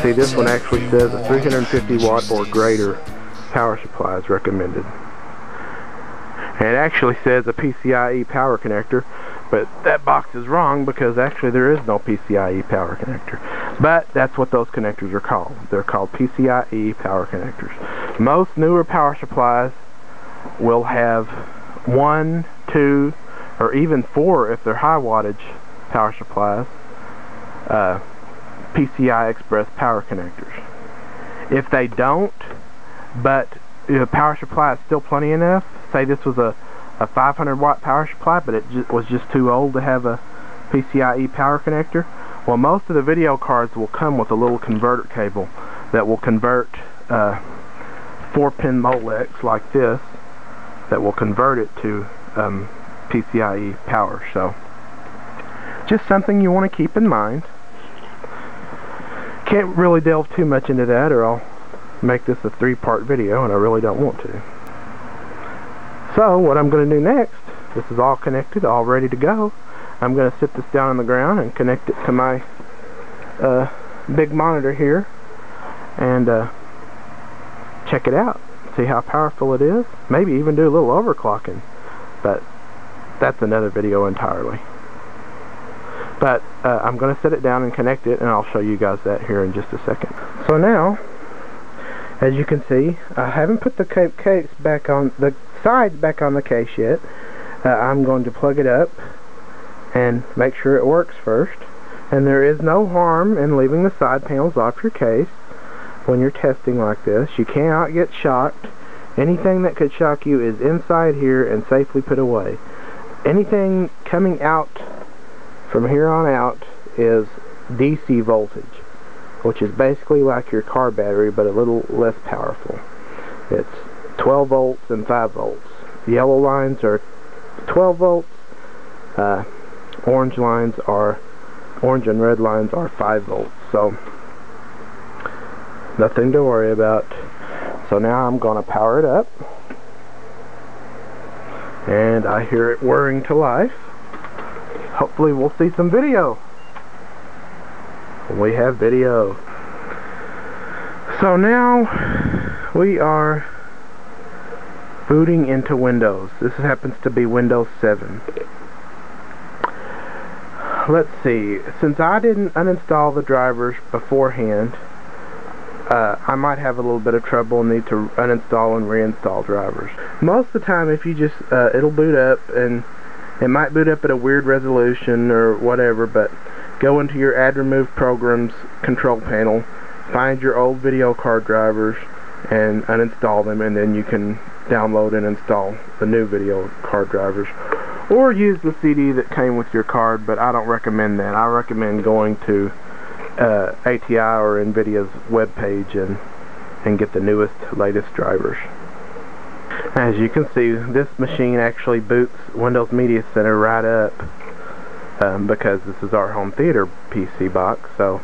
See, this one actually says a 350 watt or greater power supply is recommended. And it actually says a PCIe power connector, but that box is wrong because actually there is no PCIe power connector. But that's what those connectors are called. They're called PCIe power connectors. Most newer power supplies will have 1, 2, or even 4 if they're high wattage power supplies, PCI Express power connectors. If they don't, but the power supply is still plenty enough, say this was a 500 watt power supply, but it was just too old to have a PCIe power connector, well, most of the video cards will come with a little converter cable that will convert 4-pin Molex like this, that will convert it to PCIe power. So just something you want to keep in mind. Can't really delve too much into that, or I'll make this a 3-part video, and I really don't want to. So what I'm going to do next, this is all connected, all ready to go. I'm going to sit this down on the ground and connect it to my big monitor here and check it out, see how powerful it is, maybe even do a little overclocking, but that's another video entirely. But I'm going to set it down and connect it, and I'll show you guys that here in just a second. So now, as you can see, I haven't put the case back on the sides back on the case yet. I'm going to plug it up and make sure it works first. And there is no harm in leaving the side panels off your case when you're testing like this. You cannot get shocked. Anything that could shock you is inside here and safely put away. Anything coming out from here on out is DC voltage, which is basically like your car battery but a little less powerful. It's 12 volts and 5 volts. Yellow lines are 12 volts, orange and red lines are 5 volts, so nothing to worry about. So now I'm going to power it up, and I hear it whirring to life. Hopefully we'll see some video. We have video. So now we are booting into Windows. This happens to be Windows 7. Let's see, since I didn't uninstall the drivers beforehand, I might have a little bit of trouble and need to uninstall and reinstall drivers. Most of the time, if you just it'll boot up, and it might boot up at a weird resolution or whatever, but go into your Add Remove Programs control panel, find your old video card drivers and uninstall them, and then you can download and install the new video card drivers, or use the CD that came with your card. But I don't recommend that. I recommend going to ATI or NVIDIA's webpage and get the newest, latest drivers. As you can see, this machine actually boots Windows Media Center right up, because this is our home theater PC box. So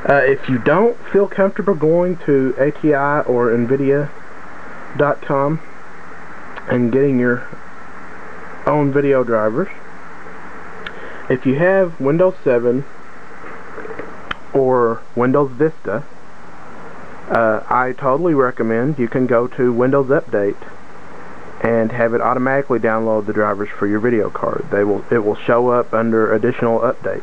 if you don't feel comfortable going to ATI or NVIDIA.com and getting your own video drivers, if you have Windows 7 or Windows Vista, I totally recommend you can go to Windows Update and have it automatically download the drivers for your video card. It will show up under additional updates.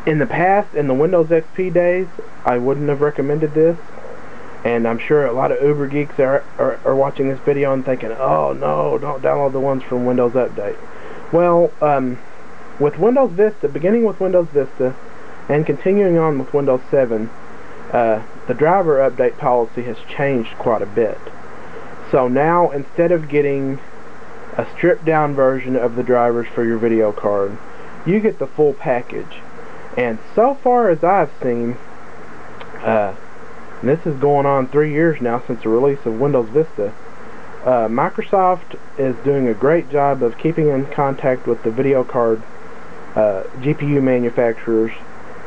In the past, in the Windows XP days, I wouldn't have recommended this, and I'm sure a lot of Uber geeks are watching this video and thinking, oh no, don't download the ones from Windows Update. Well, with Windows Vista, beginning with Windows Vista and continuing on with Windows 7, the driver update policy has changed quite a bit. So now, instead of getting a stripped down version of the drivers for your video card, you get the full package. And so far as I've seen, and this is going on 3 years now since the release of Windows Vista, Microsoft is doing a great job of keeping in contact with the video card GPU manufacturers,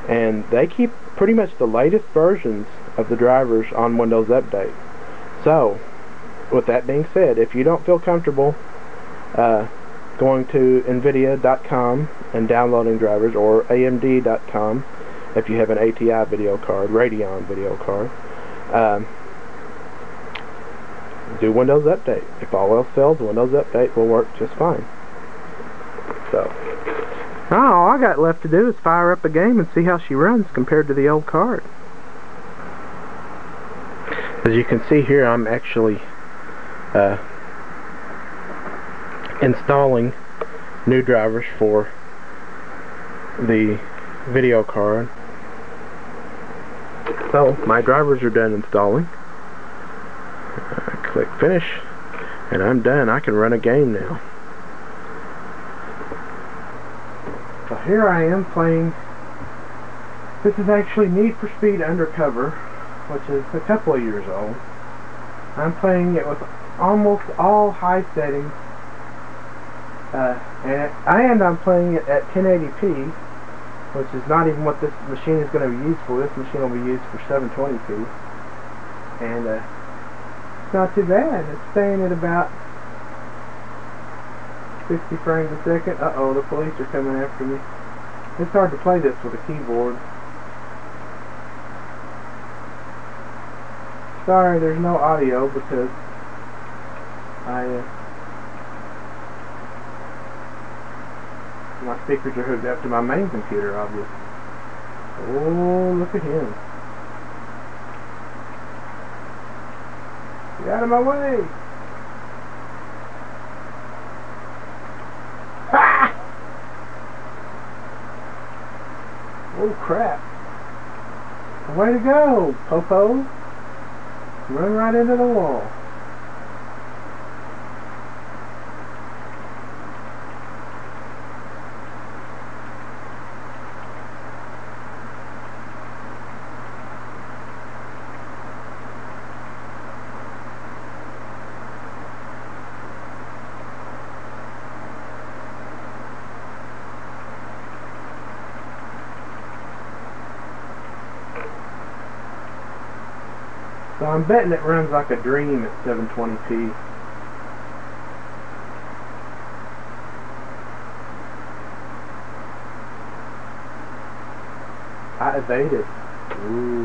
and they keep pretty much the latest versions of the drivers on Windows Update. So, with that being said, if you don't feel comfortable going to nvidia.com and downloading drivers, or amd.com if you have an ATI video card, Radeon video card. Do Windows Update. If all else fails, Windows Update will work just fine. So, now all I got left to do is fire up a game and see how she runs compared to the old card. As you can see here, I'm actually installing new drivers for the video card. So my drivers are done installing. Click finish and I'm done. I can run a game now. So here I am playing. This is actually Need for Speed Undercover, which is a couple of years old. I'm playing it with almost all high settings, and I'm playing it at 1080p, which is not even what this machine is going to be used for. This machine will be used for 720p, and it's not too bad. It's staying at about 60 frames a second. Uh-oh, the police are coming after me. It's hard to play this with a keyboard. Sorry, there's no audio because my speakers are hooked up to my main computer, obviously. Oh, look at him. Get out of my way! Ah! Oh, crap. Way to go, Popo. Run right into the wall. So I'm betting it runs like a dream at 720p. I evaded. Ooh.